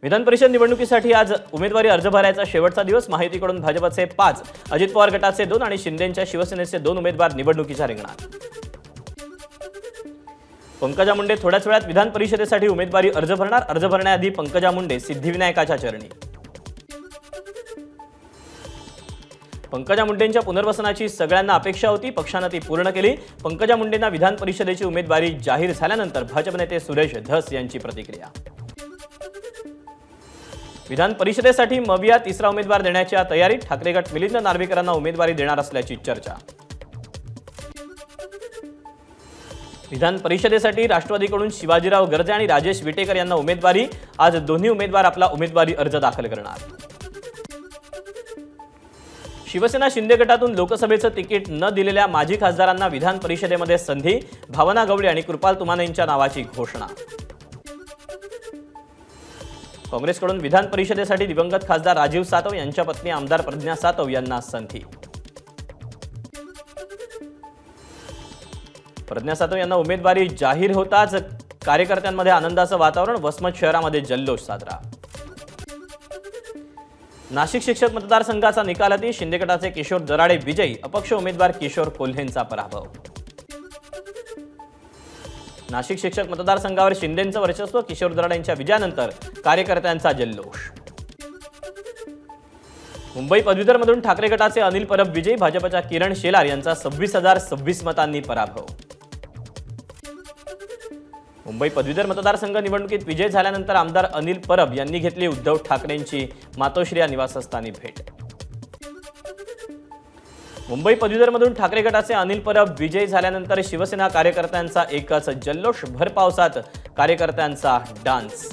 विधान परिषद निवडणुकीसाठी आज उमेदवारी अर्ज भरायचा शेवटचा दिवस। महायुतीकडून भाजपचे 5, अजित पवार गटाचे 2 आणि शिंदेंच्या शिवसेनेचे 2 उमेदवार निवडणुकीच्या रिंगणात। पंकजा मुंडे थोड्याच वेळात विधान परिषदेसाठी उमेदवारी अर्ज भरणार। अर्ज भरण्याआधी पंकजा मुंडे सिद्धिविनायकाच्या चरणी। पंकजा मुंडेंच्या पुनर्वसनाची सगळ्यांना अपेक्षा होती, पक्षाने ती पूर्ण केली। पंकजा मुंडेंना विधान परिषदेची उमेदवारी जाहीर झाल्यानंतर भाजप नेते सुरेश धस यांची प्रतिक्रिया। विधान परिषदेसाठी मविया तिसरा उमेदवार देण्याच्या तयारीत। ठाकरे गट मिलिंद नार्वेकरांना उमेदवारी देणार असल्याची चर्चा। विधान परिषदेसाठी राष्ट्रवादीकडून शिवाजीराव गर्जे आणि राजेश विटेकर यांना उमेदवारी। आज दोन्ही उमेदवार आपला उमेदवारी अर्ज दाखल करणार। शिवसेना शिंदे गटातून लोकसभेचं तिकीट न दिलेल्या माजी खासदारांना विधान परिषदेमध्ये संधी। भावना गवळी आणि कृपाल तुमाने यांच्या नावाची घोषणा। काँग्रेसकडून विधान परिषदेसाठी दिवंगत खासदार राजीव सातव यांच्या पत्नी आमदार प्रज्ञा सातव यांना संधी। प्रज्ञा सातव यांना उमेदवारी जाहीर होताच कार्यकर्त्यांमध्ये आनंदाचं वातावरण। वसमत शहरामध्ये जल्लोष साजरा। नाशिक शिक्षक मतदारसंघाचा निकाल हाती। शिंदे गटाचे किशोर दराडे विजयी, अपक्ष उमेदवार किशोर कोल्हेंचा पराभव। नाशिक शिक्षक मतदारसंघावर शिंदेंचं वर्चस्व। किशोर दराडे यांच्या विजयानंतर कार्यकर्त्यांचा जल्लोष। मुंबई पदवीधरमधून ठाकरे गटाचे अनिल परब विजयी, भाजपच्या किरण शेलार यांचा 26,026 मतांनी पराभव। मुंबई पदवीधर मतदारसंघ निवडणुकीत विजय झाल्यानंतर आमदार अनिल परब यांनी घेतली उद्धव ठाकरेंची मातोश्री या निवासस्थानी भेट। मुंबई पदवीधरमधून ठाकरे गटाचे अनिल परब विजयी झाल्यानंतर शिवसेना कार्यकर्त्यांचा एकच जल्लोष। भर पावसात कार्यकर्त्यांचा डान्स।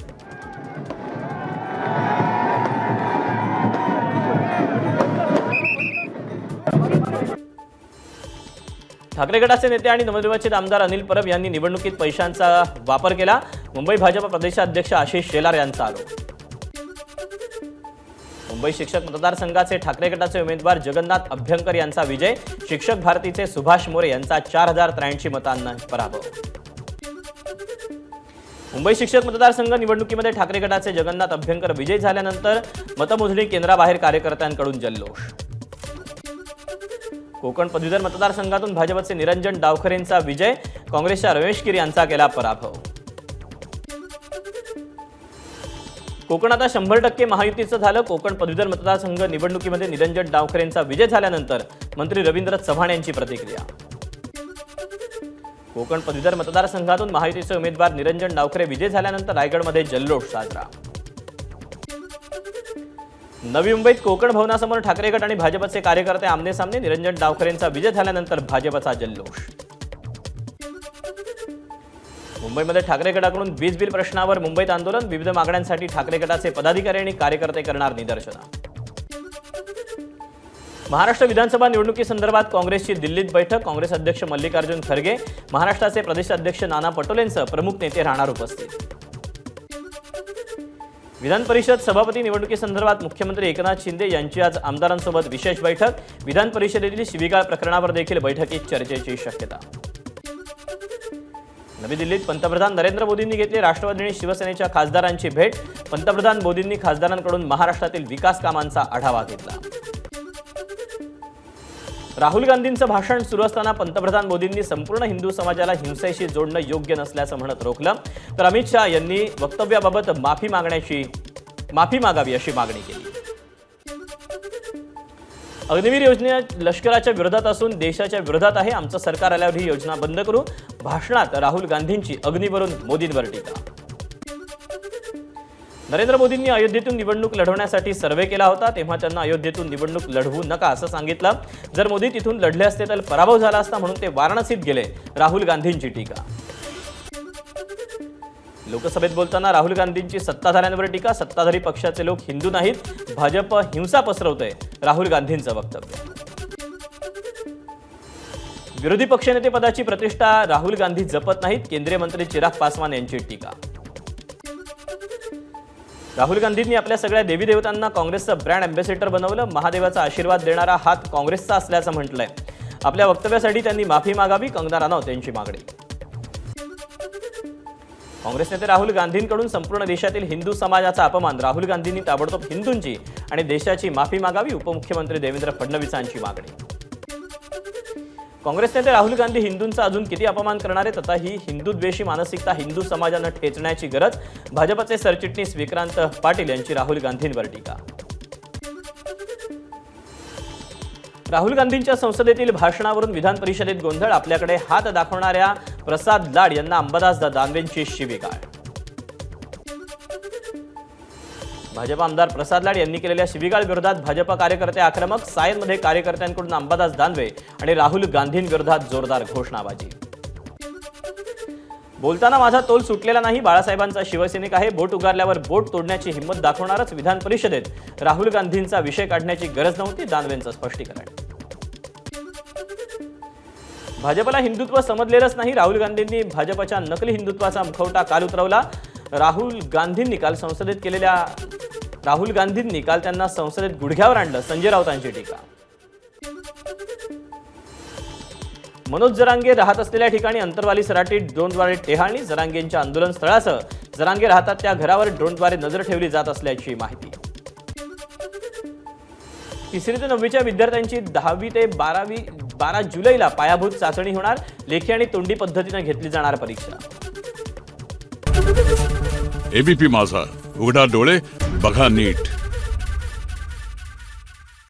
ठाकरे गटाचे नेते आणि नवनिर्वाचित आमदार अनिल परब यांनी निवडणुकीत पैशांचा वापर केला। मुंबई भाजप प्रदेशाध्यक्ष आशिष शेलार यांचा आरोप। मुंबई शिक्षक मतदारसंघाचे ठाकरे गटाचे उमेदवार जगन्नाथ अभ्यंकर यांचा विजय। शिक्षक भारतीचे सुभाष मोरे यांचा 4,083 मतांनी पराभव। मुंबई शिक्षक मतदारसंघ निवडणुकीमध्ये ठाकरे गटाचे जगन्नाथ अभ्यंकर विजयी झाल्यानंतर मतमोजणी केंद्राबाहेर कार्यकर्त्यांकडून जल्लोष। कोकण पदवीधर मतदारसंघातून भाजपचे निरंजन डावखरेंचा विजय। काँग्रेसच्या रमेश कीर यांचा केला पराभव। कोकण आता 100% महायुतीचं झालं। कोकण पदवीधर मतदारसंघ निवडणुकीमध्ये निरंजन डावखरेंचा विजय झाल्यानंतर मंत्री रवींद्र चव्हाण यांची प्रतिक्रिया। कोकण पदवीधर मतदारसंघातून महायुतीचे उमेदवार निरंजन डावखरे विजय झाल्यानंतर रायगडमध्ये जल्लोष साजरा। नवी मुंबईत कोकण भवनासमोर ठाकरे गट आणि भाजपचे कार्यकर्ते आमने सामने। निरंजन डावखरेंचा विजय झाल्यानंतर भाजपचा जल्लोष। मुंबईमध्ये ठाकरे गटाकडून वीज बिल प्रश्नावर मुंबईत आंदोलन। विविध मागण्यांसाठी ठाकरे गटाचे पदाधिकारी आणि कार्यकर्ते करणार निदर्शनं। महाराष्ट्र विधानसभा निवडणुकीसंदर्भात काँग्रेसची दिल्लीत बैठक। काँग्रेस अध्यक्ष मल्लिकार्जुन खरगे, महाराष्ट्राचे प्रदेशाध्यक्ष नाना पटोलेंसह प्रमुख नेते राहणार उपस्थित। विधान परिषद सभापती निवडणुकीसंदर्भात मुख्यमंत्री एकनाथ शिंदे यांची आज आमदारांसोबत विशेष बैठक। विधान परिषदेतील शिवीगाळ प्रकरणावर देखील बैठकीत चर्चेची शक्यता। नवी दिल्लीत पंतप्रधान नरेंद्र मोदींनी घेतली राष्ट्रवादी आणि शिवसेनेच्या खासदारांची भेट। पंतप्रधान मोदींनी खासदारांकडून महाराष्ट्रातील विकास कामांचा आढावा घेतला। राहुल गांधींचं भाषण सुरू असताना पंतप्रधान मोदींनी संपूर्ण हिंदू समाजाला हिंसेशी जोडणं योग्य नसल्याचं म्हणत रोखलं, तर अमित शहा यांनी वक्तव्याबाबत माफी मागावी अशी मागणी केली। अग्निवीर योजना लष्कराच्या विरोधात असून देशाच्या विरोधात आहे। आमचं सरकार आल्यावर ही योजना बंद करू। भाषणात राहुल गांधींची अग्निवरून मोदींवर टीका। नरेंद्र मोदींनी अयोध्येतून निवडणूक लढवण्यासाठी सर्वे केला होता, तेव्हा त्यांना अयोध्येतून निवडणूक लढवू नका असं सांगितलं। जर मोदी तिथून लढले असते तर पराभव झाला असता म्हणून ते वाराणसीत गेले। राहुल गांधींची टीका। लोकसभेत बोलताना राहुल गांधींची सत्ताधाऱ्यांवर टीका। सत्ताधारी पक्षाचे लोक हिंदू नाहीत, भाजप हिंसा पसरवते, राहुल गांधींचं वक्तव्य। विरोधी पक्षनेते पदाची प्रतिष्ठा राहुल गांधी जपत नाहीत, केंद्रीय मंत्री चिराग पासवान यांची टीका। राहुल गांधींनी आपल्या सगळ्या देवी देवतांना काँग्रेसचं ब्रँड अँबॅसेडर बनवलं। महादेवाचा आशीर्वाद देणारा हात काँग्रेसचा असल्याचं म्हटलंय। आपल्या वक्तव्यासाठी त्यांनी माफी मागावी, कंगना राणौत यांची मागणी। काँग्रेस नेते राहुल गांधींकडून संपूर्ण देशातील हिंदू समाजाचा अपमान, राहुल गांधींनी ताबडतोब हिंदूंची आणि देशाची माफी मागावी, उपमुख्यमंत्री देवेंद्र फडणवीसांची मागणी. काँग्रेस नेते राहुल गांधी हिंदूंचा अजून किती अपमान करणार आहेत? आता ही हिंदूद्वेषी मानसिकता हिंदू समाजानं ठेचण्याची गरज, भाजपचे सरचिटणीस विक्रांत पाटील यांची राहुल गांधींवर टीका. राहुल गांधींच्या संसदेतील भाषणावरून विधान परिषदेत गोंधळ, आपल्याकडे हात दाखवणाऱ्या प्रसाद लाड यांना अंबादास दानवेंची शिवीगाळ. भाजप आमदार प्रसाद लाड यांनी केलेल्या शिवीगाळ विरोधात भाजप कार्यकर्ते आक्रमक, सायनमध्ये कार्यकर्त्यांकडून अंबादास दानवे आणि राहुल गांधींविरोधात जोरदार घोषणाबाजी. बोलताना माझा तोल सुटलेला नाही, बाळासाहेबांचा शिवसैनिक आहे, बोट उगारल्यावर बोट तोडण्याची हिंमत दाखवणारच. विधान परिषदेत राहुल गांधींचा विषय काढण्याची गरज नव्हती, दानवेंचं स्पष्टीकरण. भाजपला हिंदुत्व समजलेलंच नाही, राहुल गांधींनी भाजपच्या नकली हिंदुत्वाचा मुखवटा काल उतरवला. राहुल गांधींनी काल त्यांना संसदेत गुडघ्यावर आणलं, संजय राऊतांची टीका. मनोज जरांगे राहत असलेल्या ठिकाणी अंतरवाली सराटी ड्रोनद्वारे टेहाळणी, जरांगेंच्या आंदोलन स्थळासह जरांगे राहतात त्या घरावर ड्रोनद्वारे नजर ठेवली जात असल्याची माहिती. 3री ते 9वीच्या विद्यार्थ्यांची 10वी ते 12 जुलैला पायाभूत चाचणी होणार, लेखी आणि तोंडी पद्धतीने घेतली जाणार परीक्षा. एबीपी माझा, उघडा डोळे बघा नीट.